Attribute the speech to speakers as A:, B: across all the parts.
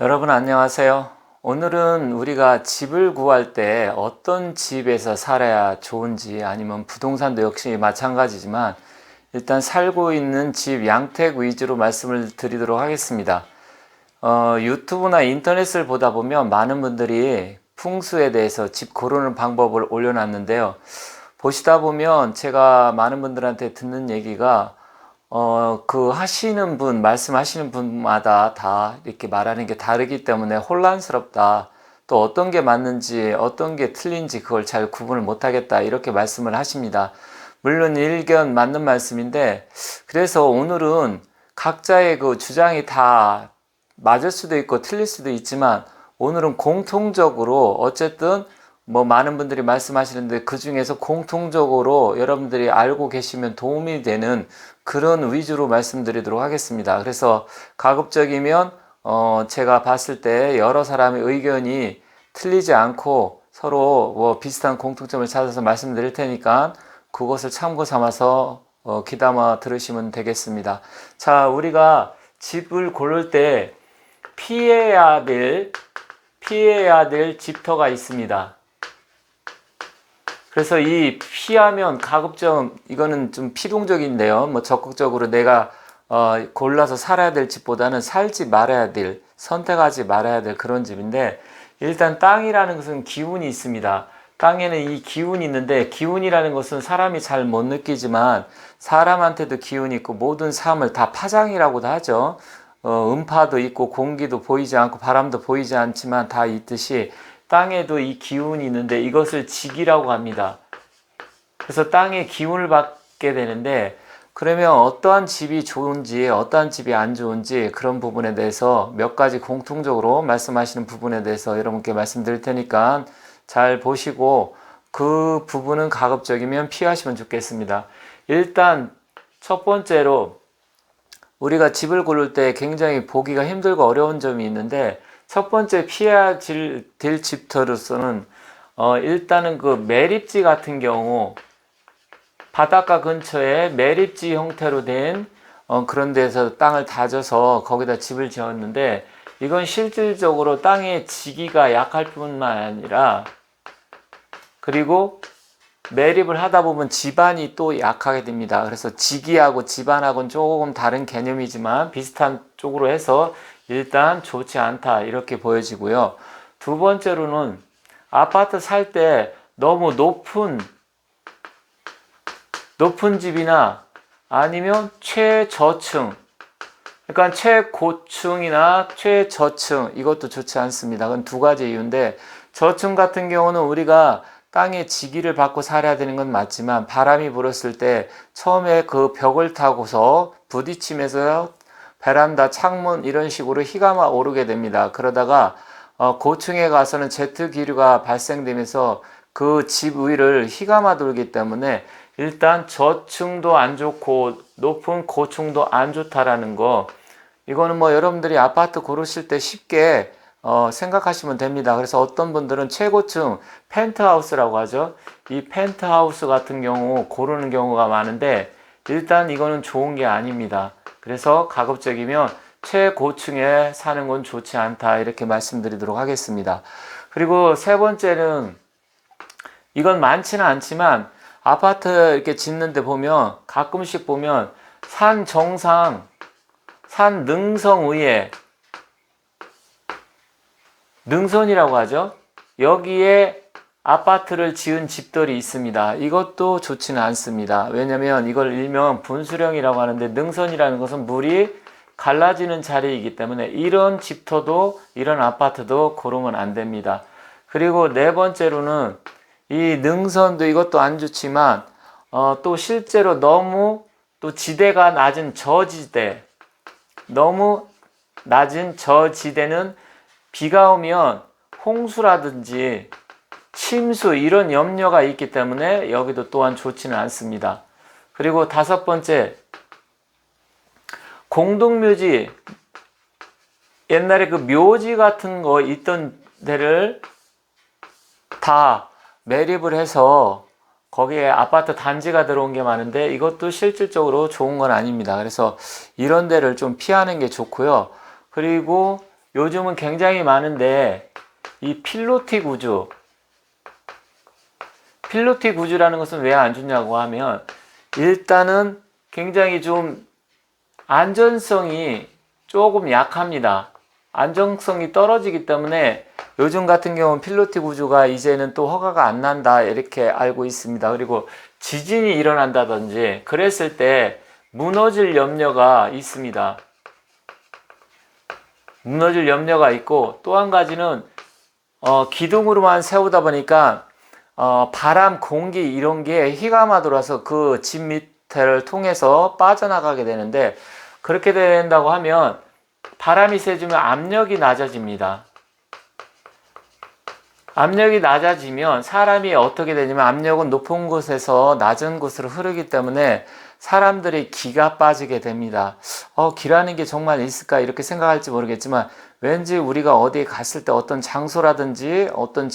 A: 여러분 안녕하세요. 오늘은 우리가 집을 구할 때 어떤 집에서 살아야 좋은지, 아니면 부동산도 역시 마찬가지지만 일단 살고 있는 집 양택 위주로 말씀을 드리도록 하겠습니다. 유튜브나 인터넷을 보다 보면 많은 분들이 풍수에 대해서 집 고르는 방법을 올려놨는데요. 보시다 보면 제가 많은 분들한테 듣는 얘기가 말씀하시는 분마다 다 이렇게 말하는 게 다르기 때문에 혼란스럽다. 또 어떤 게 맞는지, 어떤 게 틀린지 그걸 잘 구분을 못하겠다. 이렇게 말씀을 하십니다. 물론 일견 맞는 말씀인데, 그래서 오늘은 각자의 그 주장이 다 맞을 수도 있고 틀릴 수도 있지만, 오늘은 공통적으로 어쨌든 많은 분들이 말씀하시는데 그 중에서 공통적으로 여러분들이 알고 계시면 도움이 되는 그런 위주로 말씀드리도록 하겠습니다. 그래서 가급적이면 제가 봤을 때 여러 사람의 의견이 틀리지 않고 서로 비슷한 공통점을 찾아서 말씀드릴 테니까 그것을 참고 삼아서 귀담아 들으시면 되겠습니다. 자, 우리가 집을 고를 때 피해야 될 집터가 있습니다. 그래서 이 피하면 가급적 이거는 좀 피동적인데요. 적극적으로 내가 골라서 살아야 될 집보다는 살지 말아야 될, 선택하지 말아야 될 그런 집인데, 일단 땅이라는 것은 기운이 있습니다. 땅에는 이 기운이 있는데, 기운이라는 것은 사람이 잘 못 느끼지만 사람한테도 기운이 있고 모든 삶을 다 파장이라고도 하죠. 음파도 있고 공기도 보이지 않고 바람도 보이지 않지만 다 있듯이 땅에도 이 기운이 있는데 이것을 직이라고 합니다. 그래서 땅의 기운을 받게 되는데, 그러면 어떠한 집이 좋은지 어떠한 집이 안 좋은지 그런 부분에 대해서 몇 가지 공통적으로 말씀하시는 부분에 대해서 여러분께 말씀드릴 테니까 잘 보시고 그 부분은 가급적이면 피하시면 좋겠습니다. 일단 첫 번째로 우리가 집을 고를 때 굉장히 보기가 힘들고 어려운 점이 있는데, 첫 번째 피해야 될 집터로서는 일단은 그 매립지 같은 경우 바닷가 근처에 매립지 형태로 된 그런 데서 땅을 다져서 거기다 집을 지었는데, 이건 실질적으로 땅의 지기가 약할 뿐만 아니라, 그리고 매립을 하다 보면 집안이 또 약하게 됩니다. 그래서 지기하고 집안하고는 조금 다른 개념이지만 비슷한 쪽으로 해서 일단 좋지 않다 이렇게 보여지고요. 두 번째로는 아파트 살 때 너무 높은 집이나 아니면 최저층, 그러니까 최고층이나 최저층, 이것도 좋지 않습니다. 그건 두 가지 이유인데, 저층 같은 경우는 우리가 땅에 지기를 받고 살아야 되는 건 맞지만 바람이 불었을 때 처음에 그 벽을 타고서 부딪히면서 베란다, 창문 이런 식으로 희가 오르게 됩니다. 그러다가 고층에 가서는 제트 기류가 발생되면서 그 집 위를 희가 돌기 때문에 일단 저층도 안 좋고 높은 고층도 안 좋다라는 거, 이거는 여러분들이 아파트 고르실 때 쉽게 생각하시면 됩니다. 그래서 어떤 분들은 최고층 펜트하우스라고 하죠. 이 펜트하우스 같은 경우 고르는 경우가 많은데, 일단 이거는 좋은 게 아닙니다. 그래서 가급적이면 최고층에 사는 건 좋지 않다 이렇게 말씀드리도록 하겠습니다. 그리고 세 번째는, 이건 많지는 않지만 아파트 이렇게 짓는데 보면 가끔씩 보면 산 정상, 산 능성 위에, 능선이라고 하죠. 여기에 아파트를 지은 집들이 있습니다. 이것도 좋지는 않습니다. 왜냐면 이걸 일명 분수령이라고 하는데, 능선이라는 것은 물이 갈라지는 자리이기 때문에 이런 집터도 이런 아파트도 고르면 안 됩니다. 그리고 네 번째로는 이 능선도 이것도 안 좋지만 또 실제로 너무 또 지대가 낮은 저지대, 너무 낮은 저지대는 비가 오면 홍수라든지 침수 이런 염려가 있기 때문에 여기도 또한 좋지는 않습니다. 그리고 다섯 번째, 공동묘지, 옛날에 그 묘지 같은 거 있던 데를 다 매립을 해서 거기에 아파트 단지가 들어온 게 많은데 이것도 실질적으로 좋은 건 아닙니다. 그래서 이런 데를 좀 피하는 게 좋고요. 그리고 요즘은 굉장히 많은데 이 필로티 구주라는 것은 왜 안 좋냐고 하면 일단은 굉장히 좀 안전성이 조금 약합니다. 안정성이 떨어지기 때문에 요즘 같은 경우는 필로티 구조가 이제는 또 허가가 안 난다 이렇게 알고 있습니다. 그리고 지진이 일어난다든지 그랬을 때 무너질 염려가 있습니다. 무너질 염려가 있고 또 한 가지는 기둥으로만 세우다 보니까 바람, 공기 이런 게 휘감아 들어와서 그 집 밑을 통해서 빠져나가게 되는데 그렇게 된다고 하면 바람이 세지면 압력이 낮아집니다. 압력이 낮아지면 사람이 어떻게 되냐면 압력은 높은 곳에서 낮은 곳으로 흐르기 때문에 사람들의 기가 빠지게 됩니다. 기라는 게 정말 있을까 이렇게 생각할지 모르겠지만 왠지 우리가 어디에 갔을 때 어떤 장소라든지 어떤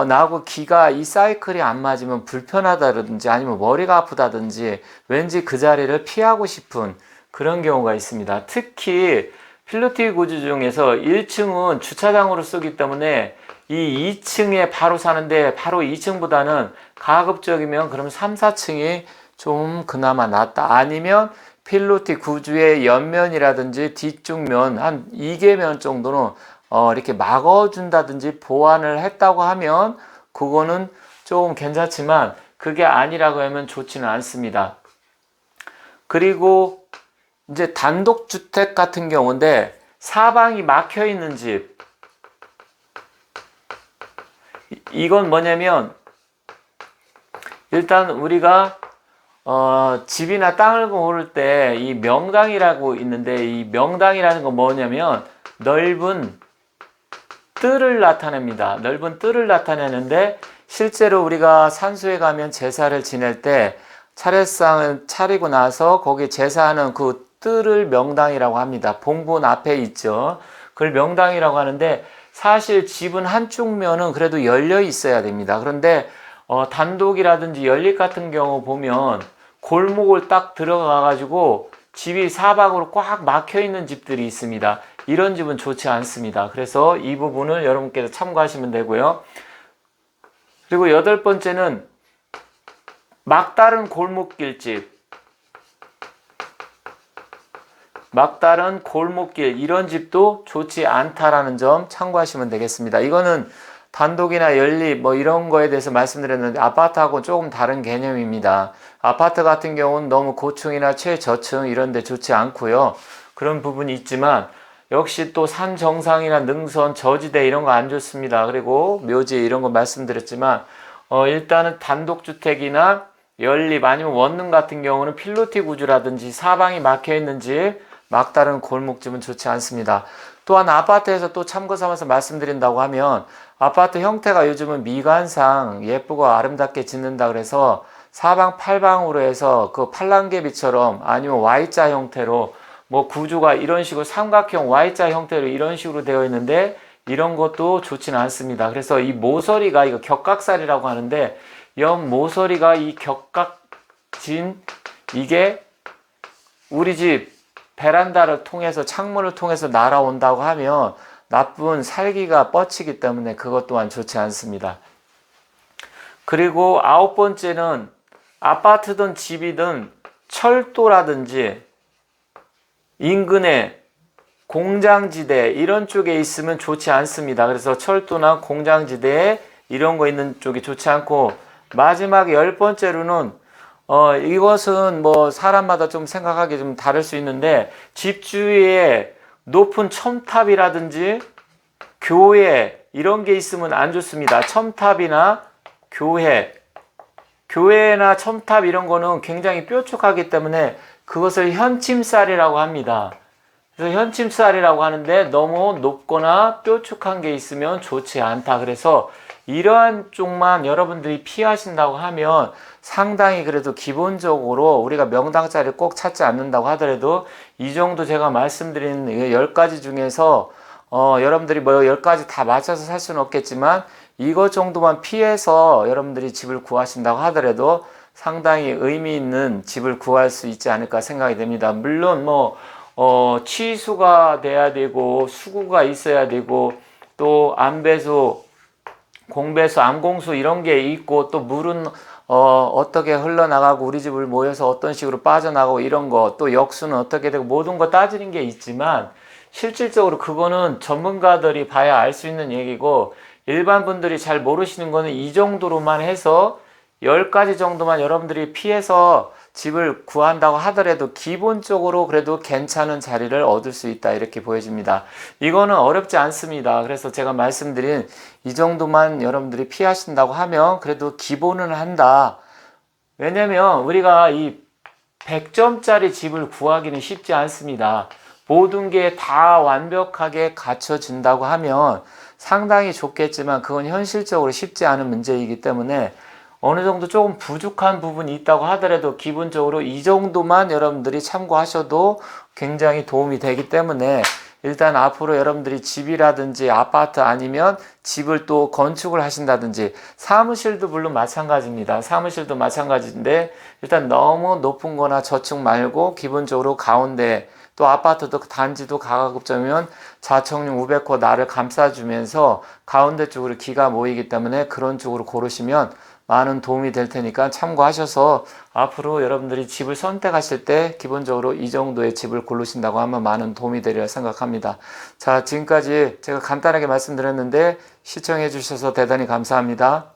A: 나하고 기가 이 사이클이 안 맞으면 불편하다든지 아니면 머리가 아프다든지 왠지 그 자리를 피하고 싶은 그런 경우가 있습니다. 특히 필로티 구조 중에서 1층은 주차장으로 쓰기 때문에 이 2층에 바로 사는데 바로 2층보다는 가급적이면 그럼 3, 4층이 좀 그나마 낫다. 아니면 필로티 구조의 옆면이라든지 뒤쪽 면 한 2개면 정도는 이렇게 막아준다든지 보완을 했다고 하면 그거는 조금 괜찮지만 그게 아니라고 하면 좋지는 않습니다. 그리고 이제 단독주택 같은 경우인데 사방이 막혀 있는 집, 이건 뭐냐면 일단 우리가 집이나 땅을 고를 때 이 명당이라고 있는데 이 명당이라는 건 뭐냐면 넓은 뜰을 나타냅니다. 넓은 뜰을 나타내는데 실제로 우리가 산소에 가면 제사를 지낼 때 차례상을 차리고 나서 거기 제사하는 그 뜰을 명당이라고 합니다. 봉분 앞에 있죠. 그걸 명당이라고 하는데 사실 집은 한쪽 면은 그래도 열려 있어야 됩니다. 그런데 단독이라든지 연립 같은 경우 보면 골목을 딱 들어가 가지고 집이 사방으로 꽉 막혀 있는 집들이 있습니다. 이런 집은 좋지 않습니다. 그래서 이 부분을 여러분께서 참고하시면 되고요. 그리고 8번째는 막다른 골목길집, 막다른 골목길 이런 집도 좋지 않다라는 점 참고하시면 되겠습니다. 이거는 단독이나 연립 뭐 이런 거에 대해서 말씀드렸는데 아파트하고 조금 다른 개념입니다. 아파트 같은 경우는 너무 고층이나 최저층 이런 데 좋지 않고요. 그런 부분이 있지만 역시 또 산 정상이나 능선, 저지대 이런 거 안 좋습니다. 그리고 묘지 이런 거 말씀드렸지만 일단은 단독주택이나 연립 아니면 원룸 같은 경우는 필로티 구조라든지 사방이 막혀 있는 집, 막다른 골목집은 좋지 않습니다. 또한 아파트에서 또 참고 삼아서 말씀드린다고 하면 아파트 형태가 요즘은 미관상 예쁘고 아름답게 짓는다 그래서 사방 팔방으로 해서 그 팔랑개비처럼 아니면 Y자 형태로 뭐 구조가 이런 식으로 삼각형 Y자 형태로 이런 식으로 되어 있는데 이런 것도 좋지는 않습니다. 그래서 이 모서리가 이거 격각살이라고 하는데 옆 모서리가 이 격각진 이게 우리 집 베란다를 통해서 창문을 통해서 날아온다고 하면 나쁜 살기가 뻗치기 때문에 그것 또한 좋지 않습니다. 그리고 9번째는 아파트든 집이든 철도라든지 인근에 공장지대 이런 쪽에 있으면 좋지 않습니다. 그래서 철도나 공장지대에 이런 거 있는 쪽이 좋지 않고 마지막 10번째로는 이것은 뭐 사람마다 좀 생각하기 좀 다를 수 있는데 집 주위에 높은 첨탑이라든지 교회 이런 게 있으면 안 좋습니다. 첨탑이나 교회나 첨탑 이런 거는 굉장히 뾰족하기 때문에 그것을 현침살이라고 합니다. 그래서 현침살이라고 하는데 너무 높거나 뾰족한 게 있으면 좋지 않다. 그래서 이러한 쪽만 여러분들이 피하신다고 하면 상당히 그래도 기본적으로 우리가 명당자를 꼭 찾지 않는다고 하더라도 이 정도 제가 말씀드린 10가지 중에서 여러분들이 뭐 10가지 다 맞춰서 살 수는 없겠지만 이것 정도만 피해서 여러분들이 집을 구하신다고 하더라도 상당히 의미 있는 집을 구할 수 있지 않을까 생각이 됩니다. 물론 뭐 취수가 돼야 되고 수구가 있어야 되고 또 안배수, 공배수, 암공수 이런 게 있고 또 물은 어떻게 흘러나가고 우리 집을 모여서 어떤 식으로 빠져나가고 이런 거 또 역수는 어떻게 되고 모든 거 따지는 게 있지만 실질적으로 그거는 전문가들이 봐야 알 수 있는 얘기고 일반 분들이 잘 모르시는 거는 이 정도로만 해서 10가지 정도만 여러분들이 피해서 집을 구한다고 하더라도 기본적으로 그래도 괜찮은 자리를 얻을 수 있다 이렇게 보여집니다. 이거는 어렵지 않습니다. 그래서 제가 말씀드린 이 정도만 여러분들이 피하신다고 하면 그래도 기본은 한다. 왜냐면 우리가 이 100점짜리 집을 구하기는 쉽지 않습니다. 모든 게 다 완벽하게 갖춰진다고 하면 상당히 좋겠지만 그건 현실적으로 쉽지 않은 문제이기 때문에 어느 정도 조금 부족한 부분이 있다고 하더라도 기본적으로 이 정도만 여러분들이 참고하셔도 굉장히 도움이 되기 때문에 일단 앞으로 여러분들이 집이라든지 아파트 아니면 집을 또 건축을 하신다든지 사무실도 물론 마찬가지입니다. 사무실도 마찬가지인데 일단 너무 높은 거나 저축 말고 기본적으로 가운데 또 아파트도 단지도 가급적이면 좌청룡 우백호 나를 감싸주면서 가운데 쪽으로 기가 모이기 때문에 그런 쪽으로 고르시면 많은 도움이 될 테니까 참고하셔서 앞으로 여러분들이 집을 선택하실 때 기본적으로 이 정도의 집을 고르신다고 하면 많은 도움이 되리라 생각합니다. 자, 지금까지 제가 간단하게 말씀드렸는데 시청해 주셔서 대단히 감사합니다.